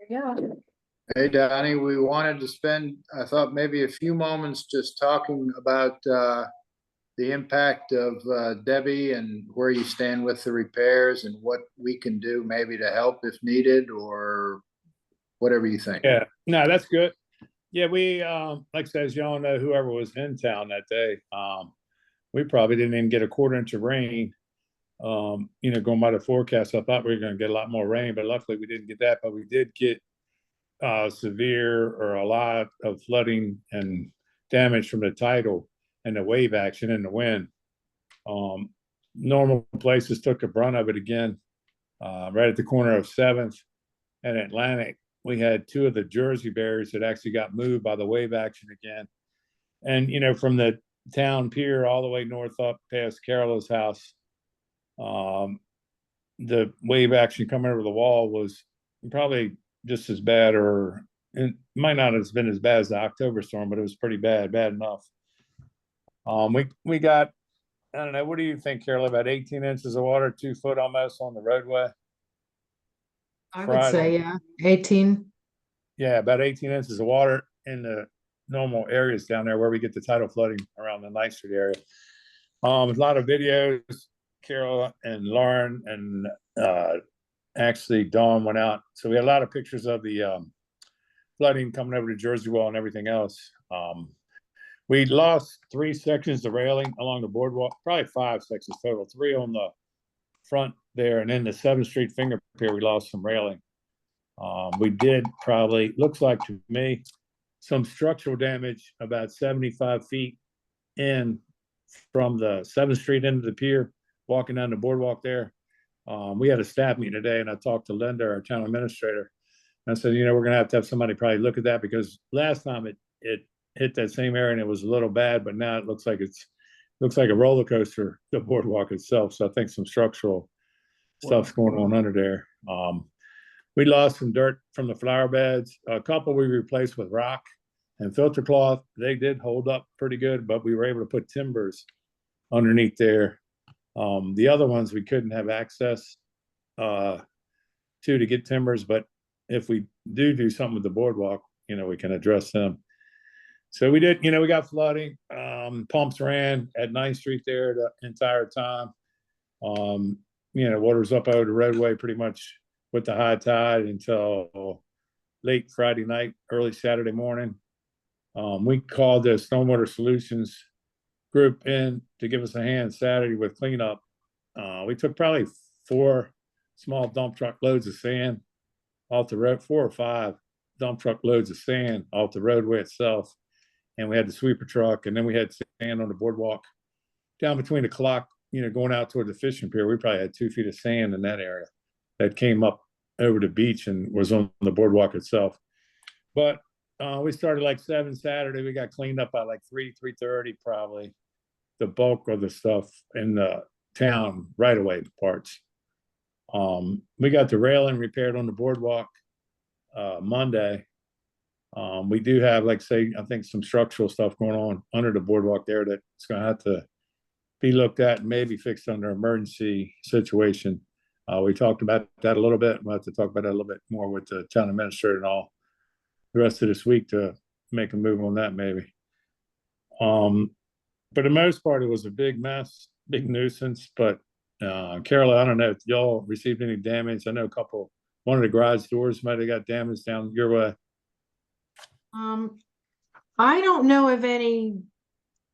Yeah. Hey, Donnie, we wanted to spend, I thought maybe a few moments just talking about the impact of Debbie and where you stand with the repairs and what we can do maybe to help if needed or whatever you think. Yeah, no, that's good. Yeah, we like I said, as y'all know, whoever was in town that day, we probably didn't even get a quarter inch of rain. Going by the forecast, I thought we were going to get a lot more rain, but luckily we didn't get that. But we did get severe or a lot of flooding and damage from the tidal and the wave action and the wind. Normal places took the brunt of it again. Right at the corner of 7th and Atlantic, we had two of the Jersey barriers that actually got moved by the wave action again. And, from the town pier all the way north up past Carola's house, the wave action coming over the wall was probably just as bad, or it might not have been as bad as the October storm, but it was pretty bad enough. We got, I don't know, what do you think, Carola, about 18 inches of water, 2 foot almost on the roadway? I would say, yeah, 18. Yeah, about 18 inches of water in the normal areas down there where we get the tidal flooding around the Ninth Street area. A lot of videos, Carol and Lauren and actually Dawn went out. So we had a lot of pictures of the flooding coming over to Jersey Wall and everything else. We lost 3 sections of railing along the boardwalk, probably 5 sections total, 3 on the front there, and then the 7th Street finger pier, we lost some railing. We did probably, looks like to me, some structural damage about 75 feet in from the 7th Street end of the pier, walking down the boardwalk there. We had a staff meeting today, and I talked to Linda, our town administrator, and I said, we're going to have somebody probably look at that, because last time it hit that same area and it was a little bad, but now it looks like a roller coaster, the boardwalk itself. So I think some structural stuff's going on under there. We lost some dirt from the flower beds. A couple we replaced with rock and filter cloth. They did hold up pretty good, but we were able to put timbers underneath there. The other ones we couldn't have access to get timbers, but if we do something with the boardwalk, we can address them. So we did, we got flooding. Pumps ran at 9th Street there the entire time. Water's up over the roadway pretty much with the high tide until late Friday night, early Saturday morning. We called the Stormwater Solutions group in to give us a hand Saturday with cleanup. We took probably 4 small dump truck loads of sand off the road, 4 or 5 dump truck loads of sand off the roadway itself. And we had the sweeper truck, and then we had sand on the boardwalk down between the clock, going out toward the fishing pier. We probably had 2 feet of sand in that area that came up over the beach and was on the boardwalk itself. But we started like 7 Saturday. We got cleaned up by like 3:30 probably, the bulk of the stuff in the town right away parts. We got the railing repaired on the boardwalk Monday. We do have, like say, I think some structural stuff going on under the boardwalk there that's going to have to be looked at and maybe fixed under emergency situation. We talked about that a little bit. We'll have to talk about that a little bit more with the town administrator and all the rest of this week to make a move on that maybe. For the most part, it was a big mess, big nuisance. But Carola, I don't know if y'all received any damage. I know one of the garage doors might have got damaged down your way. I don't know of any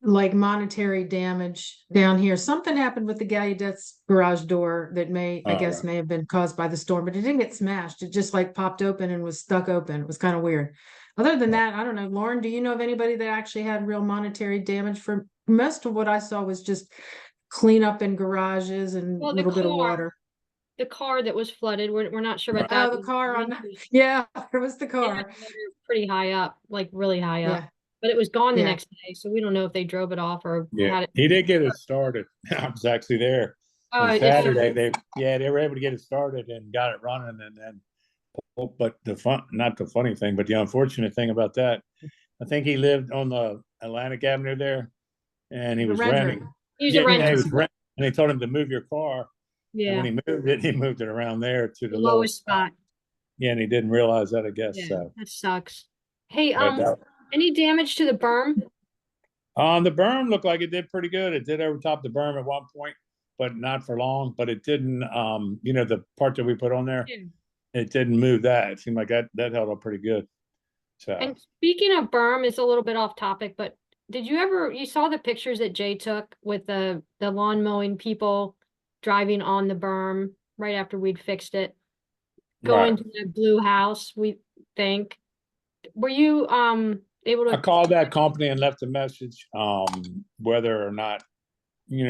like monetary damage down here. Something happened with the Gallaudet's garage door that may have been caused by the storm, but it didn't get smashed. It just like popped open and was stuck open. It was kind of weird. Other than that, I don't know. Lauren, do you know of anybody that actually had real monetary damage? For most of what I saw was just cleanup in garages and a little bit of water. The car that was flooded, we're not sure about that. Oh, the car yeah, it was the car. Yeah, pretty high up, like really high up. Yeah. But it was gone the next day, so we don't know if they drove it off or had it. He did get it started. I was actually there. On Saturday, they were able to get it started and got it running, and then. But not the funny thing, but the unfortunate thing about that, I think he lived on the Atlantic Avenue there, and he was renting. He was a renter. And they told him to move your car. Yeah. And when he moved it around there to the lowest spot. Yeah, and he didn't realize that, I guess, Yeah, so. that sucks. Hey, But that- any damage to the berm? The berm looked like it did pretty good. It did overtop the berm at one point, but not for long. But it didn't, the part that we put on there, Yeah. it didn't move that. It seemed like that held up pretty good. So, And speaking of berm, it's a little bit off topic, but you saw the pictures that Jay took with the lawn mowing people driving on the berm right after we'd fixed it, going right. to the blue house, we think. Were you able I to? called that company and left a message, whether or not,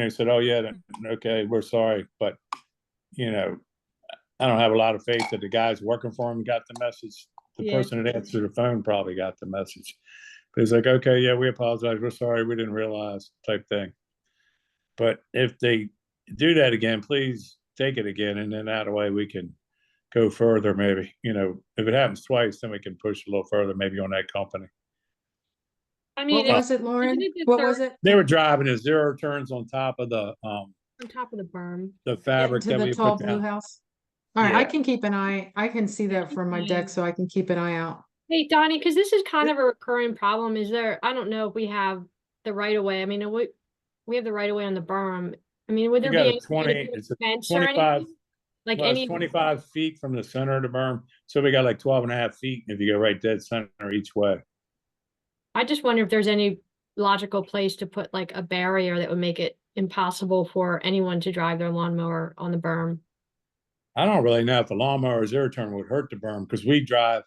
said, oh yeah, okay, we're sorry, but I don't have a lot of faith that the guys working for him got the message. The Yeah. person that answered the phone probably got the message. But he's like, okay, yeah, we apologize. We're sorry. We didn't realize, type thing. But if they do that again, please take it again. And then that way we can go further, maybe. If it happens twice, then we can push a little further, maybe on that company. I What mean, was it, Lauren? isn't it the What was third it? They were driving a zero turns on top of the on top of the berm. fabric Into that the we tall put blue down. house? All right, I Yeah. can keep an eye, I can see that from my deck, Yeah. so I can keep an eye out. Hey, Donnie, because this is kind of a recurring problem. I don't know if we have the right of way. I mean, we have the right of way on the berm. I mean, would You there be got a any way to 20, put a it's a fence or 25, anything? Like well, it's any, 25 feet from the center of the berm. So we got like 12 and a half feet if you go right dead center each way. I just wonder if there's any logical place to put like a barrier that would make it impossible for anyone to drive their lawnmower on the berm. I don't really know if the lawnmower zero turn would hurt the berm because we drive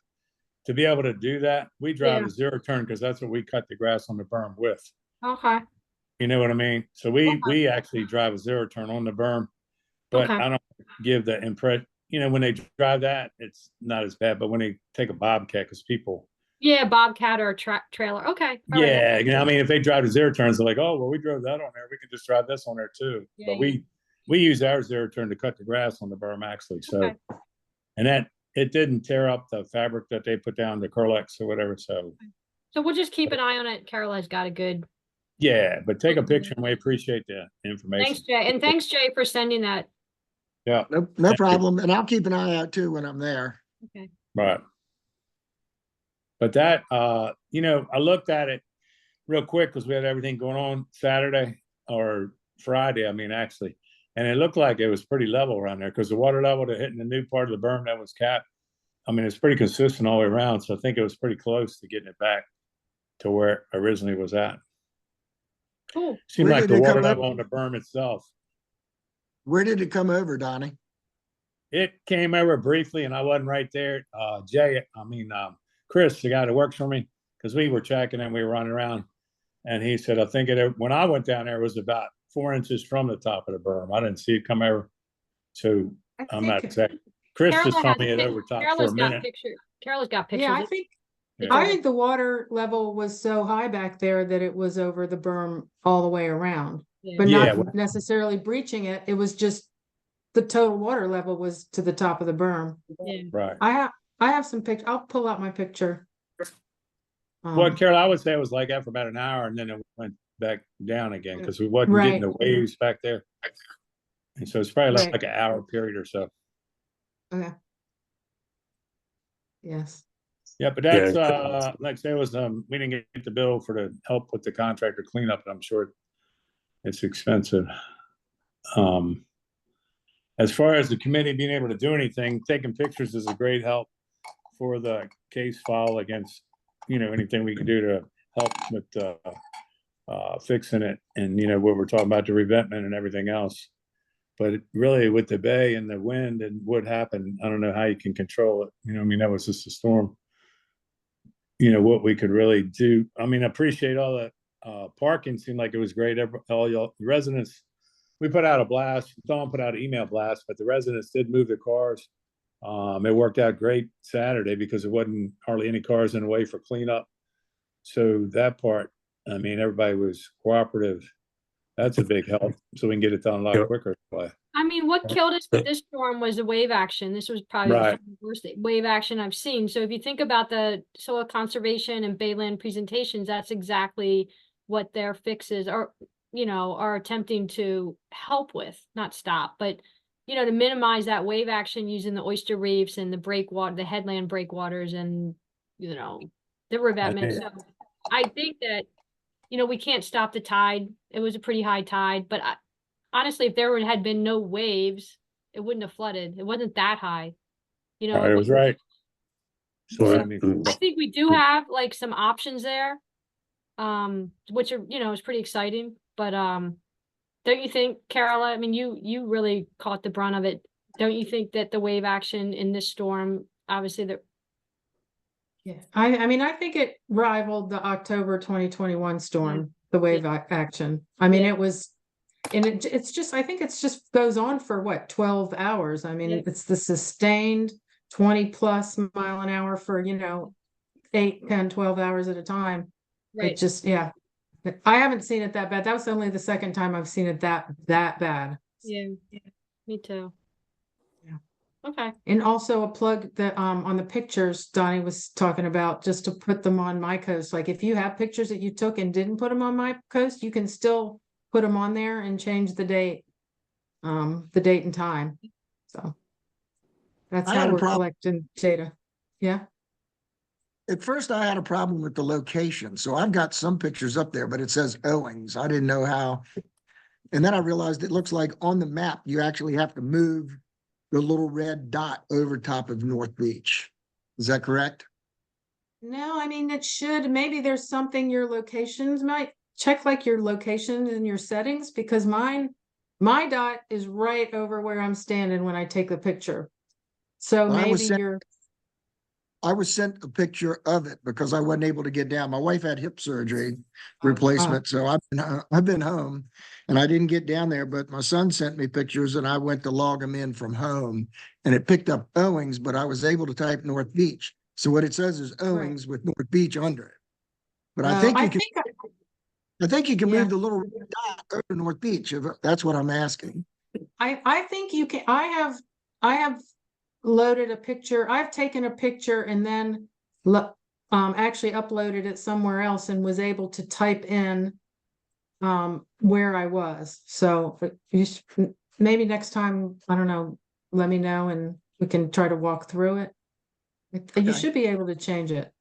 to be able to do that. We drive Yeah. a zero turn because that's what we cut the grass on the berm with. Okay. You know what I mean? So we actually drive a zero turn on the berm, but Okay. I don't give the impression. When they drive that, it's not as bad. But when they take a bobcat, because people, Yeah, bobcat or a trailer. Okay. All right. yeah, I mean, if they drive the zero turns, they're like, oh, well, we drove that on there. We can just drive this on there too. Yeah, But yeah. we use our zero turn to cut the grass on the berm actually. So, Okay. and that it didn't tear up the fabric that they put down, the Curlex or whatever. So So we'll just keep an eye on it. Caroline's got a good. yeah, but take a picture and we appreciate the information. Thanks, Jay. And thanks, Jay, for sending that. Yeah, No Thank you. problem. And I'll keep an eye out too when I'm there. Okay. right. But that, I looked at it real quick because we had everything going on Saturday or Friday, I mean, actually. And it looked like it was pretty level around there because the water level to hitting the new part of the berm that was capped, I mean, it's pretty consistent all the way around. So I think it was pretty close to getting it back to where it originally was at. Cool. Seemed Where like did the it water come up? level on the berm itself. Where did it come over, Donnie? It came over briefly and I wasn't right there. Chris, the guy that works for me, because we were checking and we were running around. And he said, I think when I went down there, it was about 4 inches from the top of the berm. I didn't see it come over. So I I'm not think- exact. Chris just Carola told has me it pic- over top for Carola's a got minute. picture. Carola's got pictures. Yeah, I of- think, Yeah. I think the water level was so high back there that it was over the berm all the way around, Yeah. but Yeah, not necessarily breaching it. It was just the total water level was to the top of the berm. Yeah. Right. I have some pictures. I'll pull out my picture. Well, Um, Carol, I would say it was like that for about an hour and then it went back down again because we wasn't getting the waves back there. And so it's probably Right. like an hour period or so. Okay. Yes. Yeah, but that's like I say, it was we didn't get the bill for the help with the contractor cleanup, and I'm sure it's expensive. As far as the committee being able to do anything, taking pictures is a great help for the case file against, anything we can do to help with fixing it and, what we're talking about, the revetment and everything else. But really with the bay and the wind and what happened, I don't know how you can control it. That was just a storm. What we could really do. I mean, I appreciate all the parking. Seemed like it was great. All y'all residents, we put out a blast. Dawn put out an email blast, but the residents did move the cars. It worked out great Saturday because there wasn't hardly any cars in the way for cleanup. So that part, I mean, everybody was cooperative. That's a big help. So we can get it done a lot quicker. I mean, what killed us with this storm was the wave action. This was probably Right. the worst wave action I've seen. So if you think about the soil conservation and bayland presentations, that's exactly what their fixes are, are attempting to help with, not stop. But you know, to minimize that wave action using the oyster reefs and the breakwater, the headland breakwaters and, you know, the revetment. So I think that, you know, we can't stop the tide. It was a pretty high tide, but honestly, if there had been no waves, it wouldn't have flooded. It wasn't that high. You know, It was right. So, So, I mean, I think we do have like some options there, which are, you know, is pretty exciting. But don't you think, Carola? I mean, you really caught the brunt of it. Don't you think that the wave action in this storm, obviously, that Yeah, I mean, I think it rivaled the October 2021 storm, the wave action. I mean, Yeah. it was, and it's just, I think it's just goes on for what, 12 hours? I mean, Yeah. it's the sustained 20 plus mile an hour for, 8, 10, 12 hours at a time. It just, yeah. I haven't seen it that bad. That was only the second time I've seen it that bad. Yeah, me too. Yeah. Okay. And also a plug that on the pictures Donnie was talking about, just to put them on My Coast. Like if you have pictures that you took and didn't put them on My Coast, you can still put them on there and change the date and time. So that's I had how a we're problem. collecting data. Yeah. At first, I had a problem with the location. So I've got some pictures up there, but it says Owings. I didn't know how. And then I realized it looks like on the map, you actually have to move the little red dot over top of North Beach. Is that correct? No, I mean, it should, maybe there's something your locations might check, like your locations and your settings, because my dot is right over where I'm standing when I take the picture. So I was maybe sent- you're, I was sent a picture of it because I wasn't able to get down. My wife had hip surgery replacement, so I've been home and I didn't get down there, but my son sent me pictures and I went to log them in from home and it picked up Owings, but I was able to type North Beach. So what it says is Owings with North Beach under it. But I think you can, I think you can Yeah. move the little red dot over North Beach. If that's what I'm asking. I think you can, I have loaded a picture. I've taken a picture and then actually uploaded it somewhere else and was able to type in where I was. So maybe next time, I don't know, let me know and we can try to walk through it. You Okay. should be able to change it.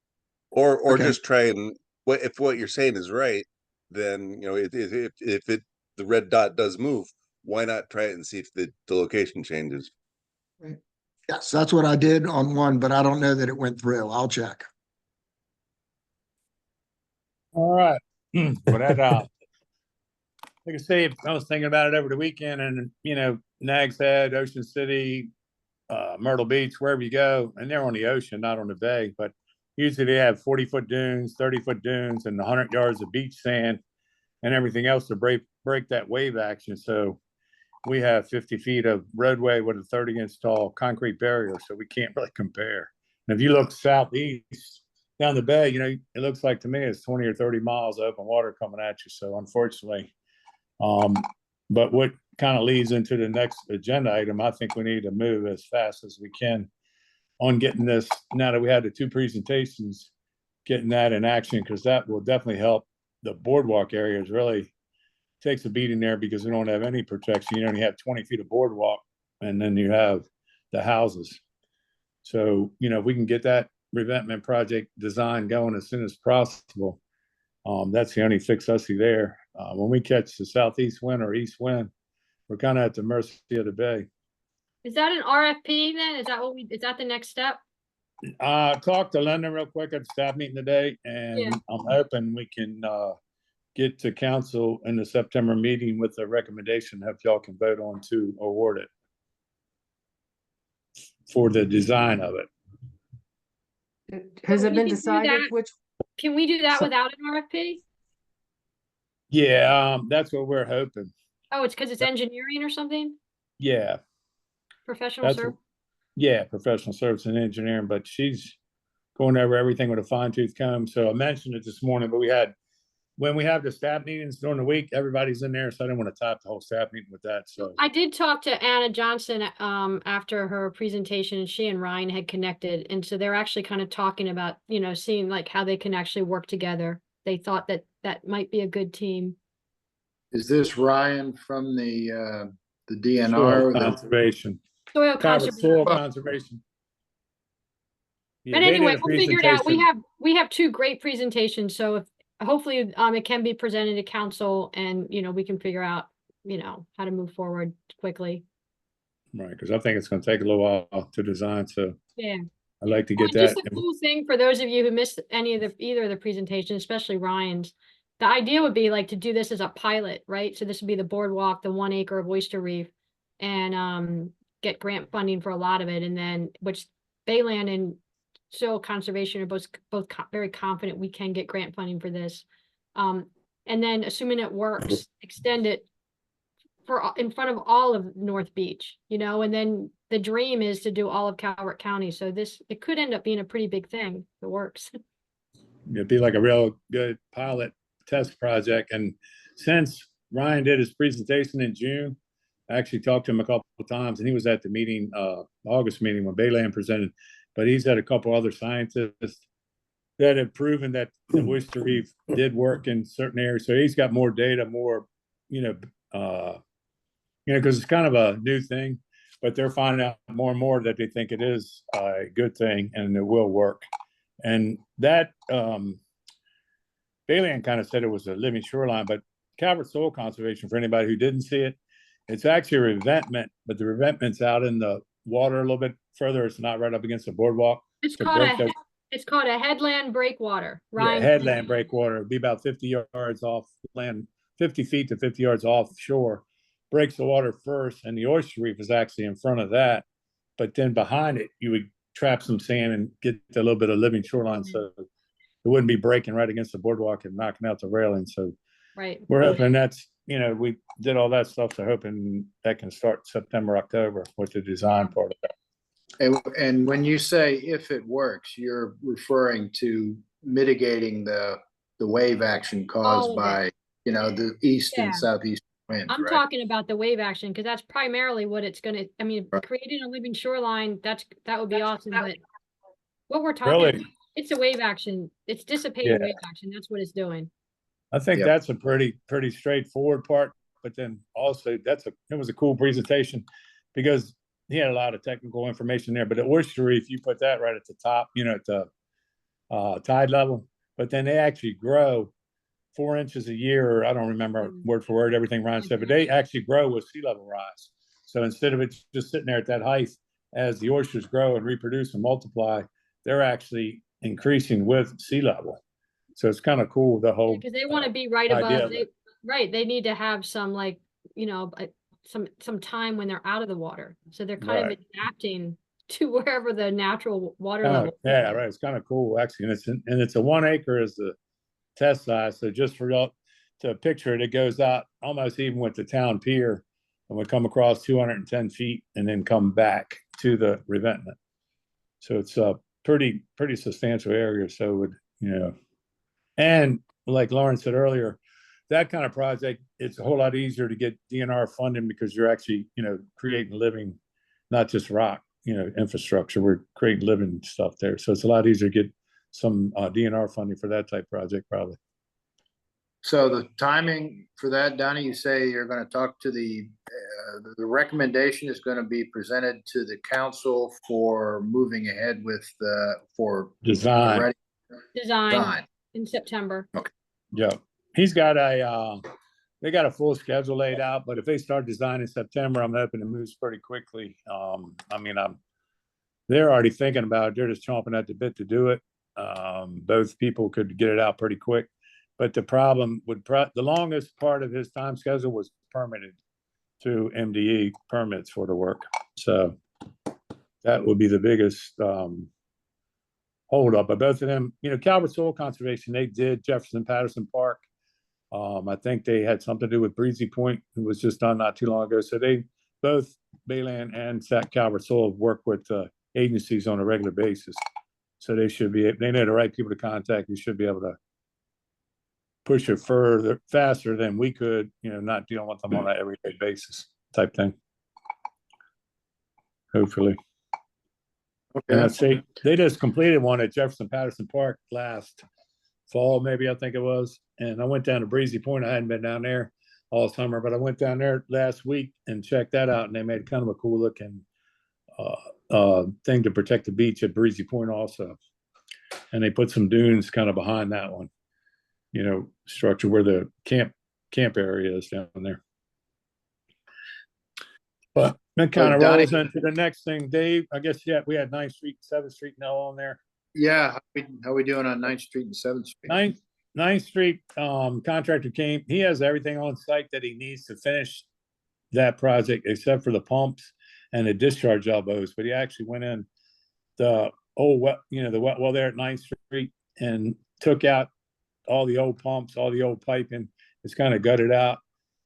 Or Okay. just try and if what you're saying is right, then if the red dot does move, why not try it and see if the location changes? Right. Yes, that's what I did on one, but I don't know that it went through. I'll check. all right. For that, like I say, I was thinking about it over the weekend, and Nags Head, Ocean City, Myrtle Beach, wherever you go, and they're on the ocean, not on the bay. But usually they have 40-foot dunes, 30-foot dunes, and 100 yards of beach sand, and everything else to break that wave action. So we have 50 feet of roadway with a 30-inch tall concrete barrier, so we can't really compare. And if you look southeast down the bay, it looks like to me it's 20 or 30 miles of open water coming at you. So unfortunately, but what kind of leads into the next agenda item, I think we need to move as fast as we can on getting this, now that we had the 2 presentations, getting that in action, because that will definitely help the boardwalk areas. Really takes a beating there because we don't have any protection. You only have 20 feet of boardwalk, and then you have the houses. So, if we can get that revetment project design going as soon as possible, that's the only fix I see there. When we catch the southeast wind or east wind, we're kind of at the mercy of the bay. Is that an RFP then? Is that the next step? Talked to Linda real quick at the staff meeting today, and Yeah. I'm hoping we can get to council in the September meeting with a recommendation if y'all can vote on to award it for the design of it. Has it We been can do decided that. which? Can we do that So- without an RFP? Yeah, that's what we're hoping. Oh, it's because it's engineering or something? Yeah, Professional that's service? yeah, professional service and engineering, but she's going over everything with a fine tooth comb. So I mentioned it this morning, but when we have the staff meetings during the week, everybody's in there, so I didn't want to top the whole staff meeting with that. So I did talk to Anna Johnson after her presentation, and she and Ryan had connected, and so they're actually kind of talking about seeing like how they can actually work together. They thought that might be a good team. Is this Ryan from the the Soil DNR. conservation, Soil Calvert soil conservation. conservation. Yeah, But they did anyway, a we'll figure it out. presentation. We have two great presentations, so if hopefully it can be presented to council and we can figure out, how to move forward quickly. Right, because I think it's gonna take a little while to design, so Yeah. I'd like to Well, get just that. a cool thing for those of you who missed either of the presentations, especially Ryan's. The idea would be like to do this as a pilot, right? So this would be the boardwalk, the 1 acre of Oyster Reef, and get grant funding for a lot of it, and then which Bayland and soil conservation are both very confident we can get grant funding for this. And then assuming it works, extend it in front of all of North Beach, and then the dream is to do all of Calvert County. So it could end up being a pretty big thing if it works. It'd be like a real good pilot test project. And since Ryan did his presentation in June, I actually talked to him a couple of times, and he was at the meeting, August meeting when Bayland presented, but he's had a couple other scientists that have proven that the Oyster Reef did work in certain areas. So he's got more data, more, because it's kind of a new thing, but they're finding out more and more that they think it is a good thing and it will work. And that Bayland kind of said it was a living shoreline, but Calvert Soil Conservation, for anybody who didn't see it, it's actually a revetment, but the revetment's out in the water a little bit further. It's not right up against the boardwalk. It's to called break a those- it's called a headland breakwater. Yeah, Ryan, headland breakwater. It'd be about 50 yards off land, 50 feet to 50 yards offshore. Breaks the water first, and the Oyster Reef is actually in front of that. But then behind it, you would trap some sand and get a little bit of living shoreline, so it wouldn't be breaking right against the boardwalk and knocking out the railing. So right. we're hoping that's, we did all that stuff, so hoping that can start September, October with the design part of that. And when you say if it works, you're referring to mitigating the wave action All caused of by, the east Yeah. and southeast winds, I'm right? talking about the wave action because that's primarily what it's gonna. I mean, Right. creating a living shoreline, that would be awesome. But what we're talking Really? about, it's a wave action. It's dissipating Yeah. wave action. That's what it's doing. I think Yep. that's a pretty straightforward part, but then also it was a cool presentation because he had a lot of technical information there. But at Oyster Reef, you put that right at the top, at the tide level, but then they actually grow 4 inches a year. I don't remember word for word everything Ryan said, but they actually grow with sea level rise. So instead of it just sitting there at that height, as the oysters grow and reproduce and multiply, they're actually increasing with sea level. So it's kind of cool, the whole. Because they want to be right idea above. of it. They need to have some some time when they're out of the water. So they're kind Right. of adapting to wherever the natural water Kinda- level. yeah, right. It's kind of cool actually, and it's a 1 acre is the test size. So just for y'all to picture it, it goes out almost even with the town pier, and would come across 210 feet and then come back to the revetment. So it's a pretty substantial area. So it would, and like Lauren said earlier, that kind of project, it's a whole lot easier to get DNR funding because you're actually, creating living, not just rock, infrastructure. We're creating living stuff there. So it's a lot easier to get some DNR funding for that type project, probably. So the timing for that, Donnie, you say you're going to talk to the recommendation is going to be presented to the council for moving ahead with for Design. ready Design design. in September. Yeah. He's got they got a full schedule laid out, but if they start designing in September, I'm hoping it moves pretty quickly. They're already thinking about it. They're just chomping at the bit to do it. Both people could get it out pretty quick. But the problem would, the longest part of his time schedule was permitted through MDE permits for the work. So that would be the biggest hold up. But both of them, Calvert Soil Conservation, they did Jefferson Patterson Park. I think they had something to do with Breezy Point, who was just done not too long ago. So they both, Bayland and Calvert Soil, work with agencies on a regular basis. So they know the right people to contact. You should be able to push it faster than we could, not dealing with them on an everyday basis type thing. Hopefully. And Okay. I'd say they just completed one at Jefferson Patterson Park last fall, maybe, I think it was. And I went down to Breezy Point. I hadn't been down there. all summer, but I went down there last week and checked that out, and they made kind of a cool looking thing to protect the beach at Breezy Point also. And they put some dunes kind of behind that one, structure where the camp area is down there. But that kind of Donnie- rolls into the next thing, Dave. I guess, yeah, we had 9th Street, 7th Street now on there. Yeah, how we doing on 9th Street and 7th Street? 9th Street, contractor came, he has everything on site that he needs to finish that project, except for the pumps and the discharge elbows, but he actually went in the old well there at 9th Street and took out all the old pumps, all the old piping. It's kind of gutted out.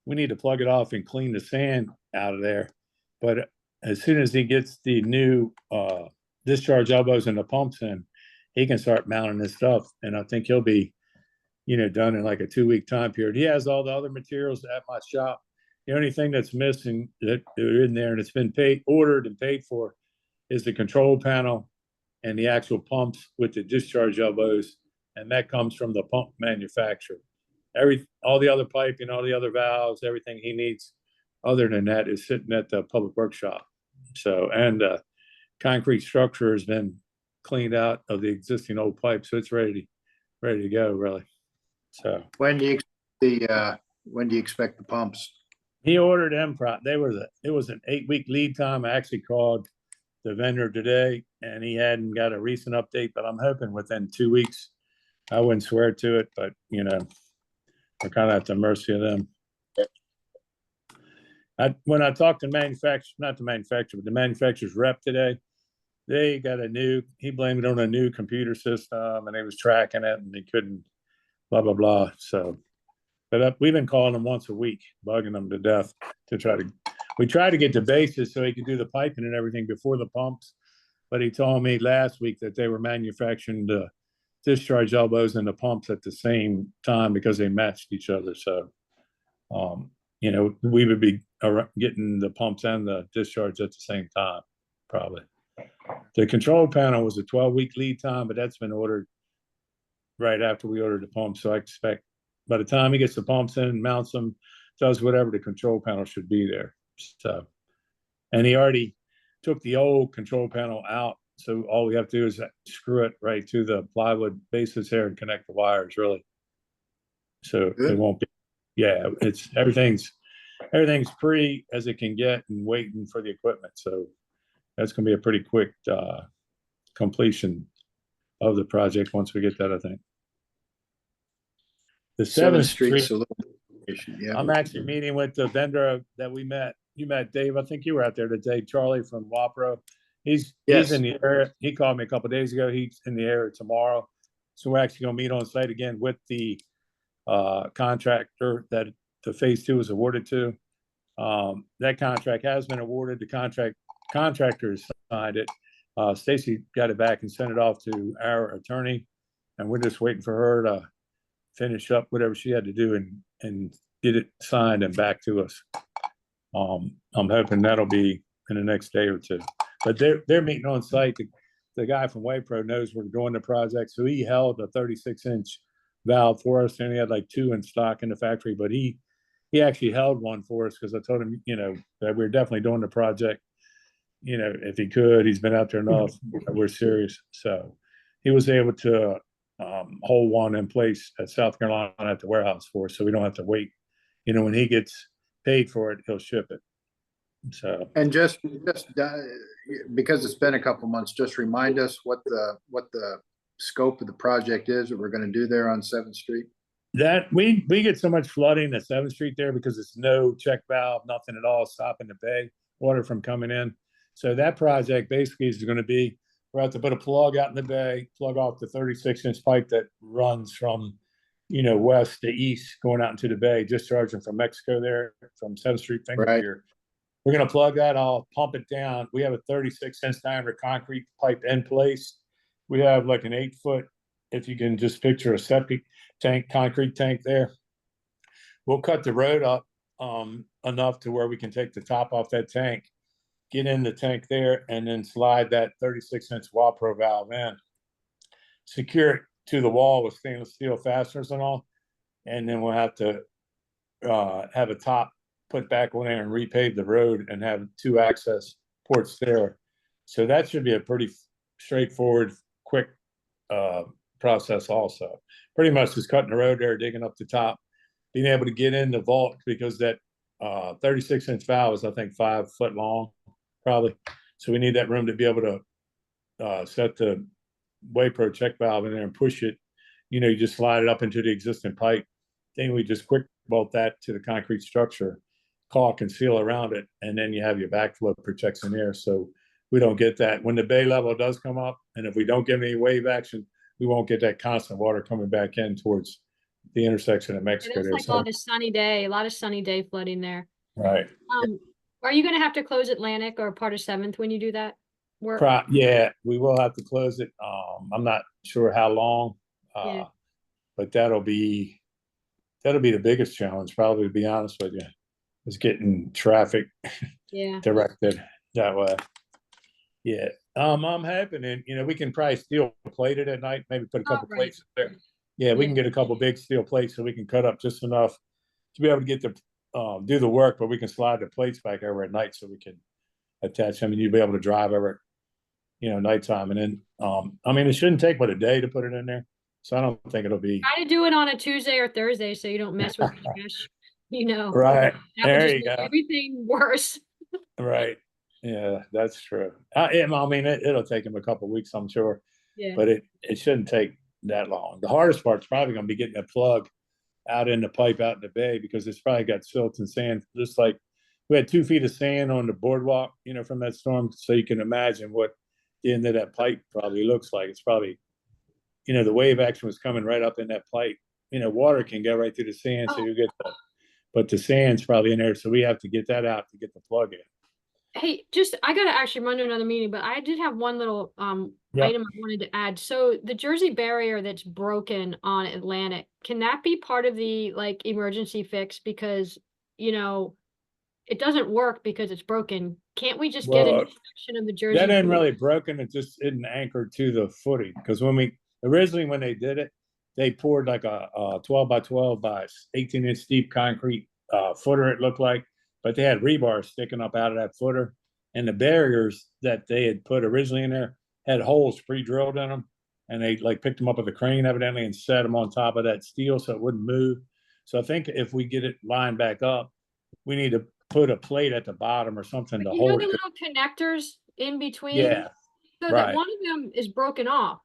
We need to plug it off and clean the sand out of there. But as soon as he gets the new discharge elbows and the pumps in, he can start mounting this stuff. And I think he'll be, done in like a 2-week time period. He has all the other materials at my shop. The only thing that's missing that are in there and it's been ordered and paid for is the control panel and the actual pumps with the discharge elbows. And that comes from the pump manufacturer. All the other piping, all the other valves, everything he needs other than that is sitting at the public workshop. So, and concrete structure has been cleaned out of the existing old pipe. So it's ready to go really. So When do you expect the pumps? he ordered them. It was an 8-week lead time. I actually called the vendor today and he hadn't got a recent update, but I'm hoping within 2 weeks. I wouldn't swear to it, but we're kind of at the mercy of them. When I talked to not the manufacturer, but the manufacturer's rep today, they got he blamed it on a new computer system and they was tracking it and they couldn't, blah, blah, blah. So, but we've been calling them once a week, bugging them to death we tried to get the bases so he could do the piping and everything before the pumps. But he told me last week that they were manufacturing the discharge elbows and the pumps at the same time because they matched each other. So, we would be getting the pumps and the discharge at the same time, probably. The control panel was a 12-week lead time, but that's been ordered right after we ordered the pumps. So I expect by the time he gets the pumps in, mounts them, does whatever, the control panel should be there. So, and he already took the old control panel out. So all we have to do is screw it right to the plywood bases here and connect the wires really. So Good. it won't be, it's everything's pre as it can get and waiting for the equipment. So that's going to be a pretty quick completion of the project once we get that, I think. The 7th Street, Yeah. I'm actually meeting with the vendor that we met. You met Dave. I think you were out there today, Charlie from Wapro. He's in the area. He called me a couple of days ago. He's in the area tomorrow. So we're actually going to meet on site again with the contractor that the phase 2 was awarded to. That contract has been awarded. The contractors signed it. Stacy got it back and sent it off to our attorney. And we're just waiting for her to finish up whatever she had to do and get it signed and back to us. I'm hoping that'll be in the next day or two. But they're meeting on site. The guy from Waypro knows we're doing the project, so he held a 36-inch valve for us, and he had like 2 in stock in the factory. But he actually held one for us because I told him, that we're definitely doing the project. If he could, he's been out there enough. We're serious, so he was able to hold one in place at South Carolina at the warehouse for us, so we don't have to wait. When he gets paid for it, he'll ship it. So, And just because it's been a couple months, just remind us what the scope of the project is that we're going to do there on 7th Street. that we get so much flooding at 7th Street there because it's no check valve, nothing at all stopping the bay water from coming in. So that project basically is going to be, we're have to put a plug out in the bay, plug off the 36-inch pipe that runs from, west to east going out into the bay, discharging from Mexico there, from 7th Street Finger Right. Pier. We're going to plug that off, pump it down. We have a 36-inch diameter concrete pipe in place. We have like an 8-foot, if you can just picture a septic tank, concrete tank there. We'll cut the road up enough to where we can take the top off that tank, get in the tank there, and then slide that 36-inch Wapro valve in. Secure it to the wall with stainless steel fasteners and all. And then we'll have to have a top put back on there and repave the road and have 2 access ports there. So that should be a pretty straightforward, quick process also. Pretty much just cutting the road there, digging up the top, being able to get in the vault because that 36-inch valve is, I think, 5 foot long, probably. So we need that room to be able to set the WayPro check valve in there and push it. You know, you just slide it up into the existing pipe. Then we just quick bolt that to the concrete structure, caulk and seal around it, and then you have your backflow protection there. So we don't get that when the bay level does come up, and if we don't get any wave action, we won't get that constant water coming back in towards the intersection of And Mexico it's there. like So, a lot of sunny day flooding there. right. Are you gonna have to close Atlantic or part of Seventh when you do that work? Yeah, we will have to close it. I'm not sure how long, Yeah. but that'll be the biggest challenge, probably, to be honest with you, is getting traffic Yeah. directed that way. Yeah. I'm hoping, and you know, we can probably steel plate it at night, maybe put a couple right. plates there. Yeah, we Yeah. can get a couple big steel plates so we can cut up just enough to be able to get the do the work, but we can slide the plates back over at night so we can attach them, and you'll be able to drive over it, you know, nighttime. And then I mean, it shouldn't take but a day to put it in there. So I don't think it'll be Try to do it on a Tuesday or Thursday so you don't mess with trash, you know. right. That would There just you make go. everything worse. Right. Yeah, that's true. I mean, it'll take him a couple weeks, I'm sure, Yeah. but it shouldn't take that long. The hardest part's probably going to be getting a plug out in the pipe out in the bay, because it's probably got silt and sand. Just like we had 2 feet of sand on the boardwalk, you know, from that storm. So you can imagine what the end of that pipe probably looks like. It's probably, you know, the wave action was coming right up in that pipe. You know, water can go right through the sand, so you get but the sand's probably in there. So we have to get that out to get the plug in. Hey, I gotta actually run to another meeting, but I did have one little Yeah. item I wanted to add. So the Jersey barrier that's broken on Atlantic, can that be part of the like emergency fix? Because, you know, it doesn't work because it's broken. Can't we just get a Well, new section of the Jersey? that ain't really broken. It just isn't anchored to the footing. Because when they did it, they poured like a 12 by 12 by 18-inch deep concrete footer, it looked like, but they had rebar sticking up out of that footer, and the barriers that they had put originally in there had holes pre-drilled in them, and they like picked them up with a crane evidently and set them on top of that steel so it wouldn't move. So I think if we get it lined back up, we need to put a plate at the bottom or something to You know hold the it. little connectors in between? Yeah, So that right. one of them is broken off,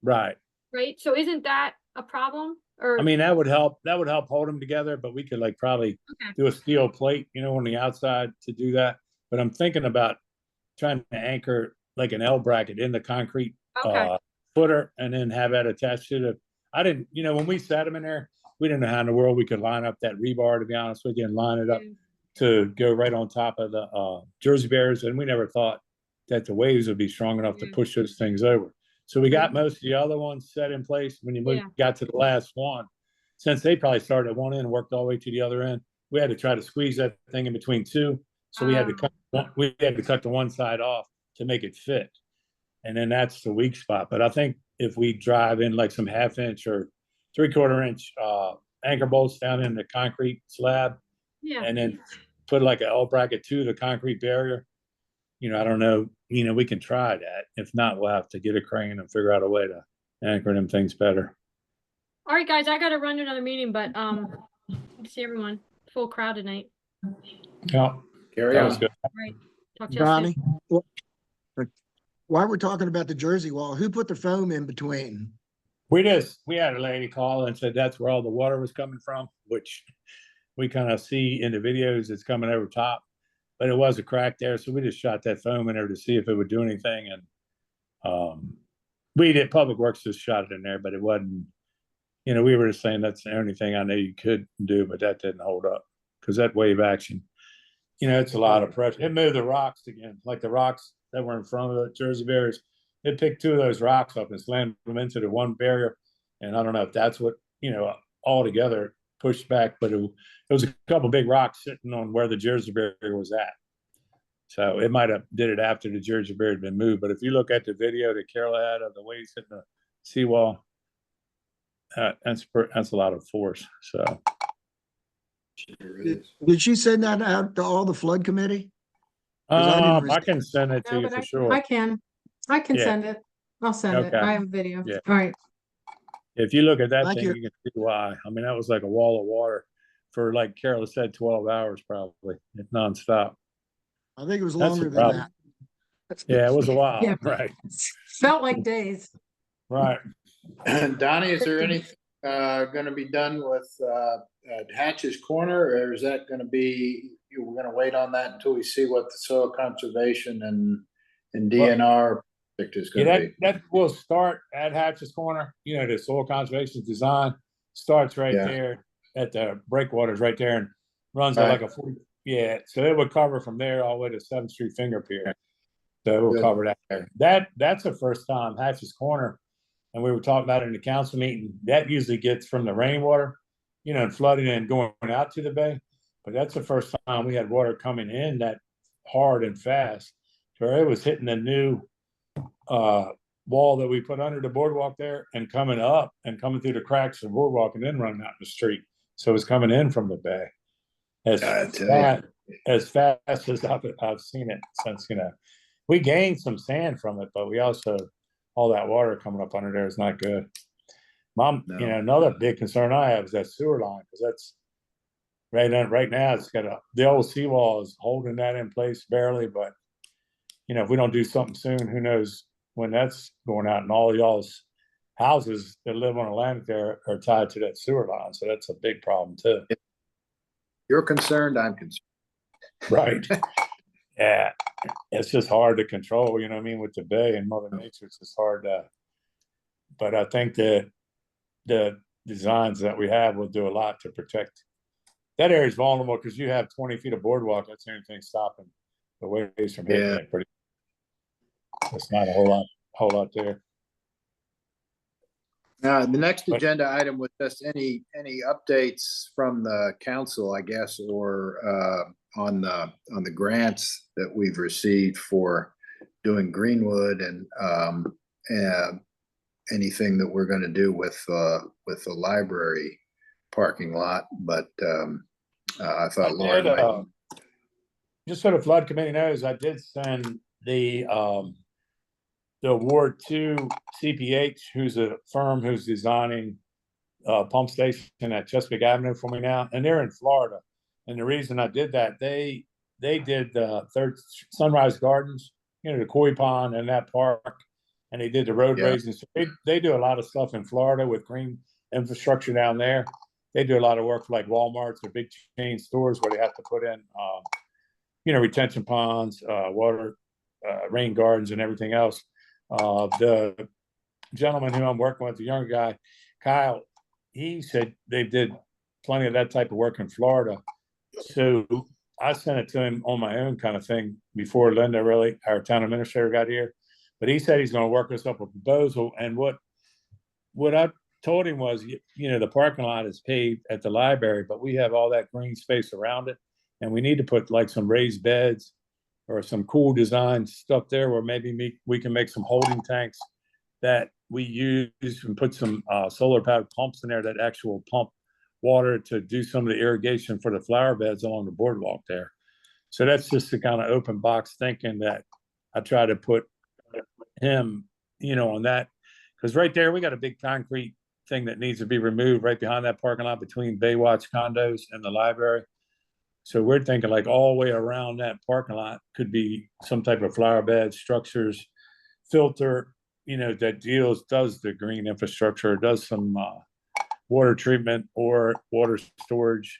right. right? So isn't that a problem? Or I mean, that would help hold them together, but we could like probably Okay. do a steel plate, you know, on the outside to do that. But I'm thinking about trying to anchor like an L bracket in the concrete Okay. footer and then have that attached to the. I didn't, you know, when we sat them in there, we didn't know how in the world we could line up that rebar, to be honest with you, and line it up Yeah. to go right on top of the Jersey barriers. And we never thought that the waves would be strong enough to Yeah. push those things over. So we got most of the other ones set in place. When you Yeah. got to the last one, since they probably started at one end and worked all the way to the other end, we had to try to squeeze that thing in between two. So we had to cut the one side off to make it fit. And then that's the weak spot. But I think if we drive in like some 1/2 inch or 3/4 inch anchor bolts down in the concrete slab, Yeah. and then put like an L bracket to the concrete barrier, you know, I don't know, you know, we can try that. If not, we'll have to get a crane and figure out a way to anchor them things better. All right, guys, I gotta run to another meeting, but good to see everyone. Full crowd tonight. Yeah, Carry that was on. good. All right. Talk to you all soon. Donnie, while we're talking about the Jersey wall, who put the foam in between? We had a lady call and said that's where all the water was coming from, which we kind of see in the videos. It's coming over top, but it was a crack there, so we just shot that foam in there to see if it would do anything. And we did. Public Works just shot it in there, but it wasn't. You know, we were just saying that's the only thing I know you could do, but that didn't hold up because that wave action. You know, it's a lot of pressure. It moved the rocks again, like the rocks that were in front of the Jersey barriers. It picked 2 of those rocks up and slammed them into the one barrier. And I don't know if that's what, you know, all together pushed back, but it was a couple big rocks sitting on where the Jersey barrier was at. So it might have did it after the Jersey barrier had been moved. But if you look at the video that Carol had of the waves hitting the seawall, that's a lot of force. So Did she send that out to all the flood committee? 'Cause I didn't I receive- can send it to No, you but for I sure. can Yeah. send it. I'll send it. Okay. I have video. Yeah. All right. If you look at that Thank thing, you. you can see why. I mean, that was like a wall of water for, like Carol said, 12 hours probably, if nonstop. I think it was That's the longer than problem. that. Yeah, it was a while, Yeah. right, Felt like days. right. Donnie, is there anything gonna be done with at Hatch's Corner, or is that gonna be, we're gonna wait on that until we see what the soil conservation and DNR project is Yeah, gonna that, be? that will start at Hatch's Corner, you know, the soil conservation design starts right Yeah. there at the breakwaters right there and runs at like a 40, yeah, so it would cover from there all the way to 7th Street Finger Pier. So it will Good. cover that there. That's the first time Hatch's Corner, and we were talking about it in the council meeting, that usually gets from the rainwater, you know, and flooding and going out to the bay. But that's the first time we had water coming in that hard and fast, where it was hitting the new wall that we put under the boardwalk there and coming up and coming through the cracks of the boardwalk and then running out in the street. So it's coming in from the bay as I tell fast as I've seen it since, you know, we gained some sand from it, but we also, all that water coming up under there is not good. You No. know, another big concern I have is that sewer line, because that's right now, it's got the old seawall is holding that in place barely, but you know, if we don't do something soon, who knows when that's going out, and all y'all's houses that live on Atlantic there are tied to that sewer line, so that's a big problem too. You're concerned, I'm concerned. Right. Yeah, it's just hard to control, you know what I mean, with the bay and Mother Nature, it's just hard to, but I think that the designs that we have will do a lot to protect. That area is vulnerable because you have 20 feet of boardwalk, that's the only thing stopping the waves from hitting Yeah. it pretty. It's not a whole lot there. The next But- agenda item was just any updates from the council, I guess, or on the grants that we've received for doing Greenwood and anything that we're gonna do with the library parking lot, but I thought Lauren might. Just so the flood committee knows, I did send the award to CPH, who's a firm who's designing a pump station at Chesapeake Avenue for me now, and they're in Florida. And the reason I did that, they did the Third Sunrise Gardens, you know, the koi pond and that park, and they did the road Yeah. raising. So they do a lot of stuff in Florida with green infrastructure down there. They do a lot of work for like Walmart's or big chain stores where they have to put in, you know, retention ponds, water, rain gardens and everything else. The gentleman who I'm working with, the younger guy, Kyle, he said they did plenty of that type of work in Florida. So I sent it to him on my own kind of thing before Linda, really, our town administrator, got here. But he said he's going to work us up a proposal. And what I told him was, you know, the parking lot is paved at the library, but we have all that green space around it. And we need to put like some raised beds or some cool design stuff there where maybe we can make some holding tanks that we use and put some solar powered pumps in there that actual pump water to do some of the irrigation for the flower beds along the boardwalk there. So that's just the kind of open box thinking that I try to put him, you know, on that. Because right there, we got a big concrete thing that needs to be removed right behind that parking lot between Baywatch condos and the library. So we're thinking like all the way around that parking lot could be some type of flower bed structures, filter, you know, that does the green infrastructure, does some water treatment or water storage.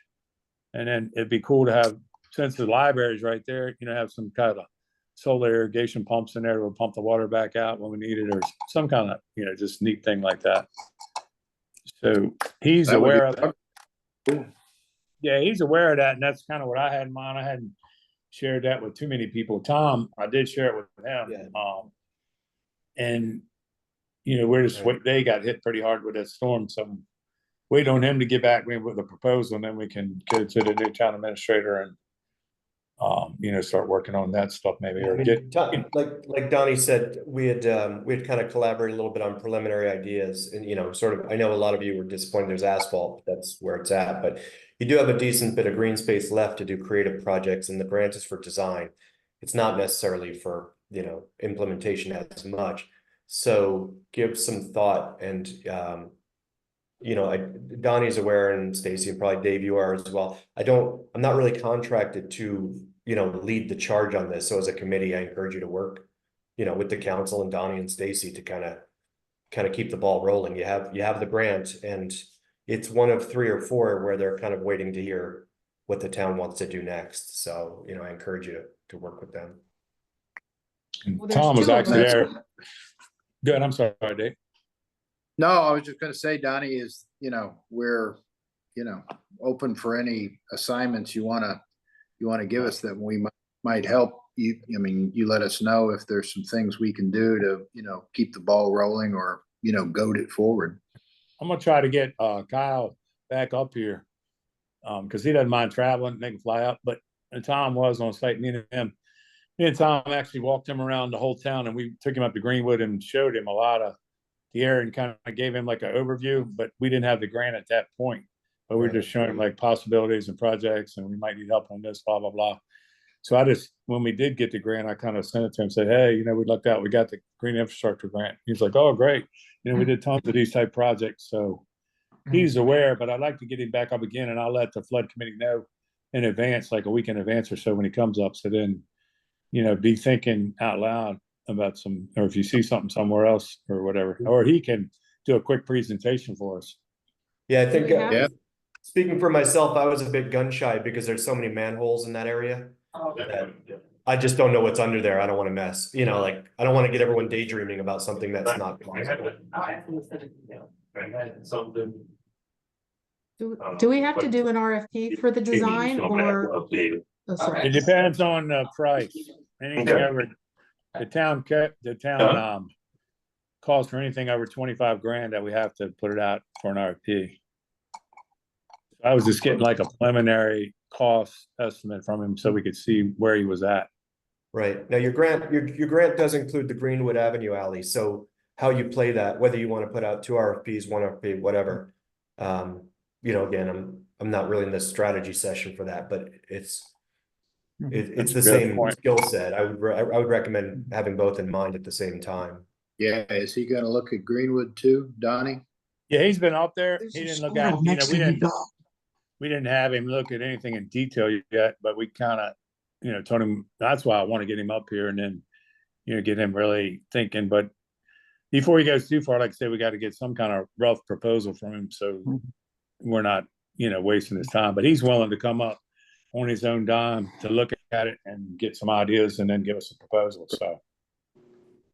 And then it'd be cool to have, since the library's right there, you know, have some kind of solar irrigation pumps in there that will pump the water back out when we need it, or some kind of, you know, just neat thing like that. So he's That would be aware of it. Yeah, he's aware of that, and that's kind of what I had in mind. I hadn't shared that with too many people. Tom, I did share it with him. Yeah. And you know, we're just they got hit pretty hard with that storm, so wait on him to get back with a proposal, and then we can go to the new town administrator start working on that stuff maybe, I or mean, get, like Donnie said, we had kind of collaborated a little bit on preliminary ideas, and sort of. I know a lot of you were disappointed there's asphalt. That's where it's at, but you do have a decent bit of green space left to do creative projects, and the grant is for design. It's not necessarily for implementation as much. So give some thought, and Donnie's aware, and Stacy, and probably Dave, you are as well. I'm not really contracted to lead the charge on this. So as a committee, I encourage you to work, with the council and Donnie and Stacy to kind of keep the ball rolling. You have the grant, and it's one of 3 or 4 where they're kind of waiting to hear what the town wants to do next. So, I encourage you to work with them. Well, there's Tom was 2 of actually us. there. Good, I'm sorry, Dave. No, I was just gonna say, Donnie, is, we're, open for any assignments you wanna give us that we might help you. I mean, you let us know if there's some things we can do to, keep the ball rolling, or, goad it forward. I'm gonna try to get Kyle back up here. Because he doesn't mind traveling, they can fly up, but Tom was on site, me and Tom actually walked him around the whole town, and we took him up to Greenwood and showed him a lot of the area and kind of gave him like an overview, but we didn't have the grant at that point. But we were just showing him like possibilities and projects, and we might need help on this, blah, blah, blah. So when we did get the grant, I kind of sent it to him, said, hey, we lucked out, we got the green infrastructure grant. He's like, oh, great. We did tons of these type projects. So he's aware, but I'd like to get him back up again, and I'll let the flood committee know in advance, like a week in advance or so when he comes up. So then, be thinking out loud about or if you see something somewhere else or whatever, or he can do a quick presentation for us. Yeah, I think, Yeah. Speaking for myself, I was a bit gun shy because there's so many manholes in that area. I just don't know what's under there. I don't want to mess, like, I don't want to get everyone daydreaming about something that's not possible. Do we have to do an RFP for the design, or? Oh, sorry. It depends on the price. Anything over the town calls for anything over 25 grand that we have to put it out for an RFP. I was just getting like a preliminary cost estimate from him so we could see where he was at. Right. Now your grant does include the Greenwood Avenue alley. So how you play that, whether you want to put out 2 RFPs, 1 RFP, whatever. Again, I'm not really in the strategy session for that, but it's the same skill set. I would recommend having both in mind at the same time. Yeah, is he gonna look at Greenwood too, Donnie? Yeah, he's been up there. There's He a didn't look squirrel at, next to the dog. we didn't have him look at anything in detail yet, but we kind of, told him that's why I want to get him up here and then, get him really thinking. But before he goes too far, like I say, we got to get some kind of rough proposal from him. So we're not, wasting his time, but he's willing to come up on his own dime to look at it and get some ideas and then give us a proposal. So.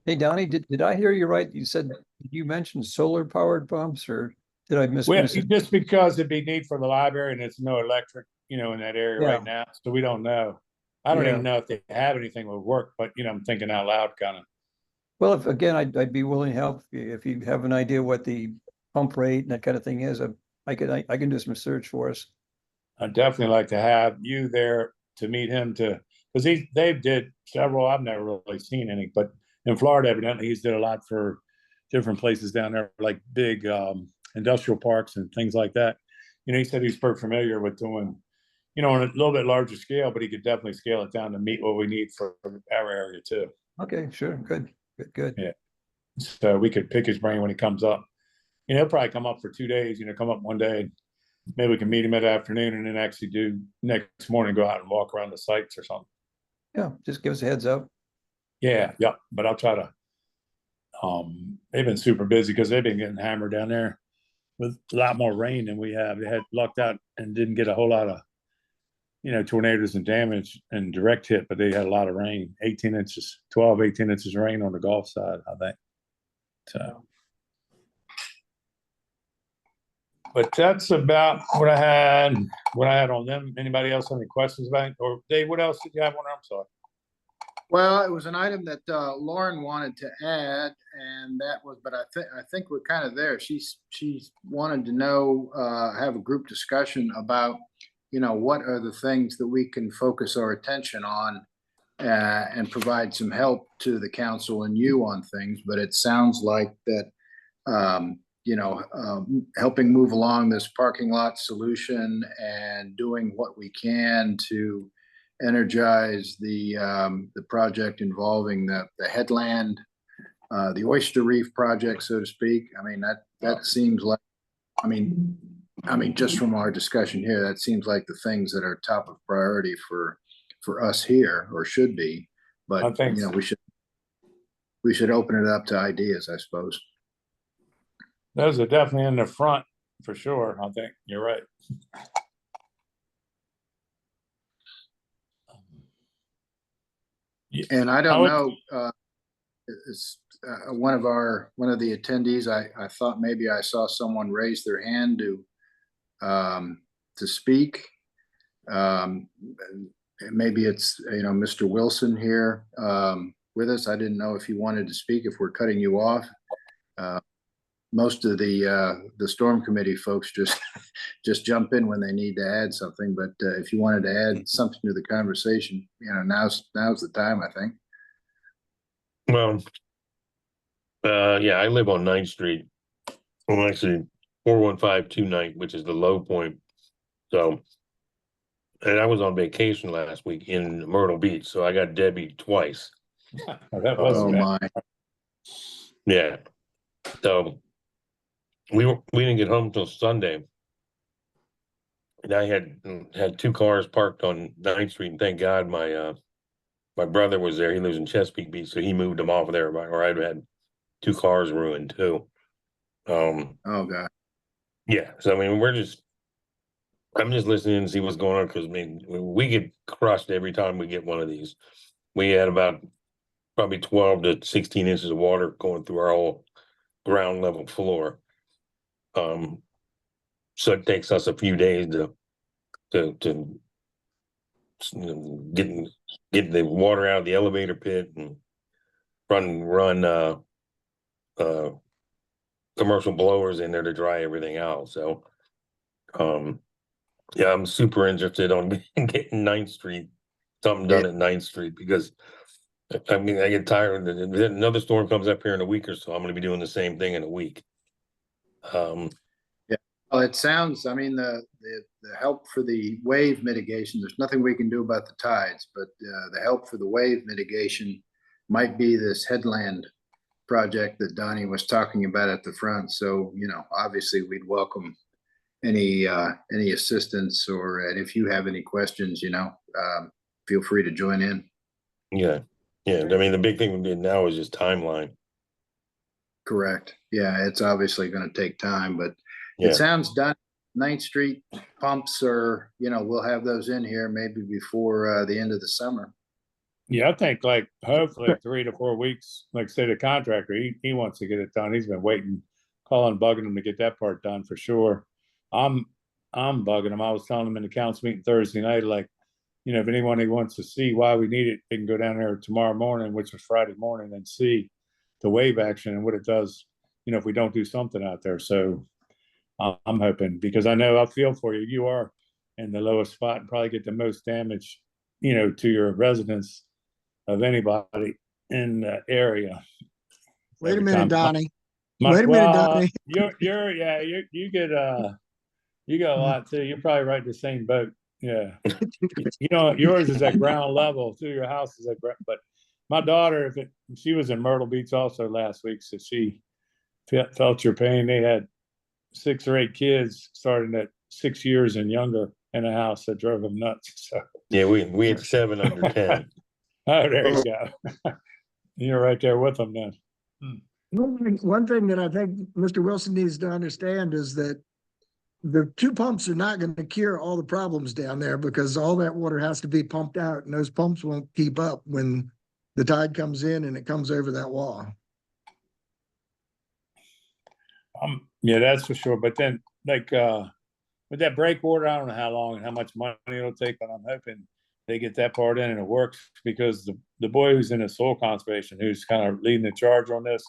Hey, Donnie, did I hear you right? You said, you mentioned solar powered pumps, or did I miss? Well, just because it'd be neat for the library and it's no electric, in that area right now. So we don't know. I don't even know if they have anything that would work, but I'm thinking out loud kind of. Well, if again, I'd be willing to help if you have an idea what the pump rate and that kind of thing is. I can do some research for us. I'd definitely like to have you there to meet him because they did several. I've never really seen any, but in Florida, evidently he's did a lot for different places down there, like big industrial parks and things like that. He said he's pretty familiar with doing, on a little bit larger scale, but he could definitely scale it down to meet what we need for our area too. Okay, sure, good. Yeah, so we could pick his brain when he comes up. He'll probably come up for 2 days. Come up one day. Maybe we can meet him at afternoon and then actually do next morning, go out and walk around the sites or something. Yeah, just give us a heads up. Yeah. But I'll try to. They've been super busy because they've been getting hammered down there with a lot more rain than we have. They had lucked out and didn't get a whole lot of, tornadoes and damage and direct hit, but they had a lot of rain, 18 inches of rain on the Gulf side, I think. So. But that's about what I had on them. Anybody else have any questions about it? Or Dave, what else did you have on? I'm sorry. Well, it was an item that Lauren wanted to add, and that was, but I think we're kind of there. She's wanted to know, have a group discussion about, what are the things that we can focus our attention on and provide some help to the council and you on things. But it sounds like that, helping move along this parking lot solution and doing what we can to energize the project involving the headland, the Oyster Reef project, so to speak. I mean, that seems like, I mean, just from our discussion here, that seems like the things that are top of priority for us here, or should be. I But, think we should open it up to ideas, I suppose. those are definitely in the front for sure. I think you're right. And I I don't would- know, it's one of the attendees, I thought maybe I saw someone raise their hand to speak. Maybe it's, Mr. Wilson here with us. I didn't know if you wanted to speak, if we're cutting you off. Most of the storm committee folks just jump in when they need to add something. But if you wanted to add something to the conversation, now's the time, I think. Well, yeah, I live on 9th Street. Well, actually, 41529, which is the low point. So, and I was on vacation last week in Myrtle Beach, so I got Debbie twice. That was Oh, bad. my. Yeah. So we didn't get home till Sunday. And I had 2 cars parked on 9th Street, and thank God my brother was there. He lives in Chesapeake Beach, so he moved them off of there, or I'd had 2 cars ruined too. Oh, God. Yeah. So I mean, I'm just listening to see what's going on, because I mean, we get crushed every time we get one of these. We had about probably 12 to 16 inches of water going through our whole ground level floor. So it takes us a few days to get the water out of the elevator pit and run commercial blowers in there to dry everything out. So, yeah, I'm super interested on getting 9th Street, something done at 9th Street, because I mean, I get tired. Another storm comes up here in a week or so, I'm going to be doing the same thing in a week. Well, it sounds, I mean, the help for the wave mitigation, there's nothing we can do about the tides, but the help for the wave mitigation might be this headland project that Donnie was talking about at the front. So, obviously we'd welcome any assistance, and if you have any questions, feel free to join in. Yeah. Yeah. I mean, the big thing we did now is just timeline. Correct. Yeah, it's obviously going to take time, but Yeah. it sounds done. 9th Street pumps are, we'll have those in here maybe before the end of the summer. Yeah, I think like hopefully 3 to 4 weeks, like say the contractor, he wants to get it done. He's been waiting, calling, bugging him to get that part done for sure. I'm bugging him. I was telling him in the council meeting Thursday night, like, if anyone who wants to see why we need it, they can go down there tomorrow morning, which was Friday morning, and see the wave action and what it does, if we don't do something out there. So I'm hoping, because I know I feel for you. You are in the lowest spot and probably get the most damage, to your residents of anybody in the area. Wait a Every minute, time- Donnie. My- Wait a minute, well, Donnie. You get a lot too. You're probably right in the same boat. Yeah. Yours is at ground level too. Your house is at ground, but my daughter, she was in Myrtle Beach also last week, so she felt your pain. They had 6 or 8 kids starting at 6 years and younger in a house that drove them nuts. So, Yeah. We had 7 under 10. oh, there you go. You're right there with them then. One thing that I think Mr. Wilson needs to understand is that the 2 pumps are not going to cure all the problems down there, because all that water has to be pumped out, and those pumps won't keep up when the tide comes in and it comes over that wall. Yeah, that's for sure. But then, like, with that breakwater, I don't know how long and how much money it'll take, but I'm hoping they get that part in and it works, because the boy who's in the soil conservation, who's kind of leading the charge on this,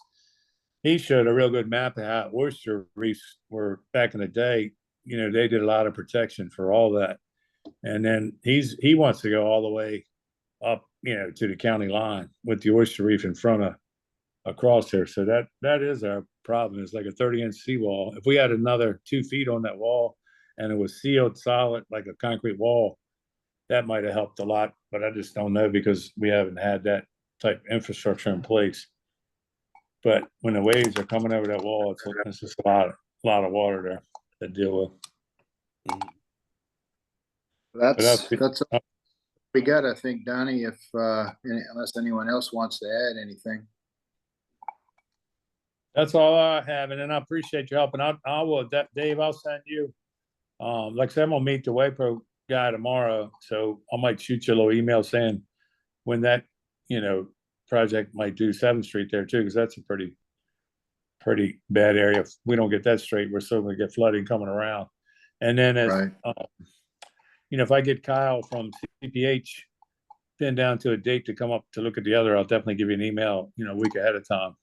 he showed a real good map of how oyster reefs were back in the day. They did a lot of protection for all that. And then he wants to go all the way up, to the county line with the oyster reef in front of across there. So that is our problem. It's like a 30-inch seawall. If we had another 2 feet on that wall and it was sealed solid like a concrete wall, that might have helped a lot, but I just don't know because we haven't had that type of infrastructure in place. But when the waves are coming over that wall, it's just a lot of water there to deal with. That's all we got, I think, Donnie, if, unless anyone else wants to add anything. That's all I have, and then I appreciate your help, and I will, Dave, I'll send you, like I said, I'm gonna meet the WayPro guy tomorrow, so I might shoot you a little email saying when that, project might do 7th Street there too, because that's a pretty bad area. If we don't get that straight, we're still gonna get flooding coming around. And then as, Right. if I get Kyle from CPH pinned down to a date to come up to look at the other, I'll definitely give you an email, a week ahead of time.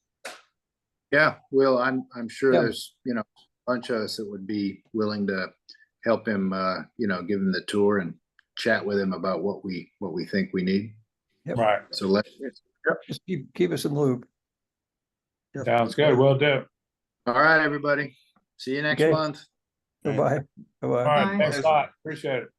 Yeah, Will, I'm sure Yeah. there's, a bunch of us that would be willing to help him, give him the tour and chat with him about what we think we need. Yep. Right. So let's, Just keep us in the loop. Sounds good. Will do. all right, everybody. See you next Okay. month. Bye-bye. All Bye-bye. right. Bye. Thanks a lot. Appreciate it.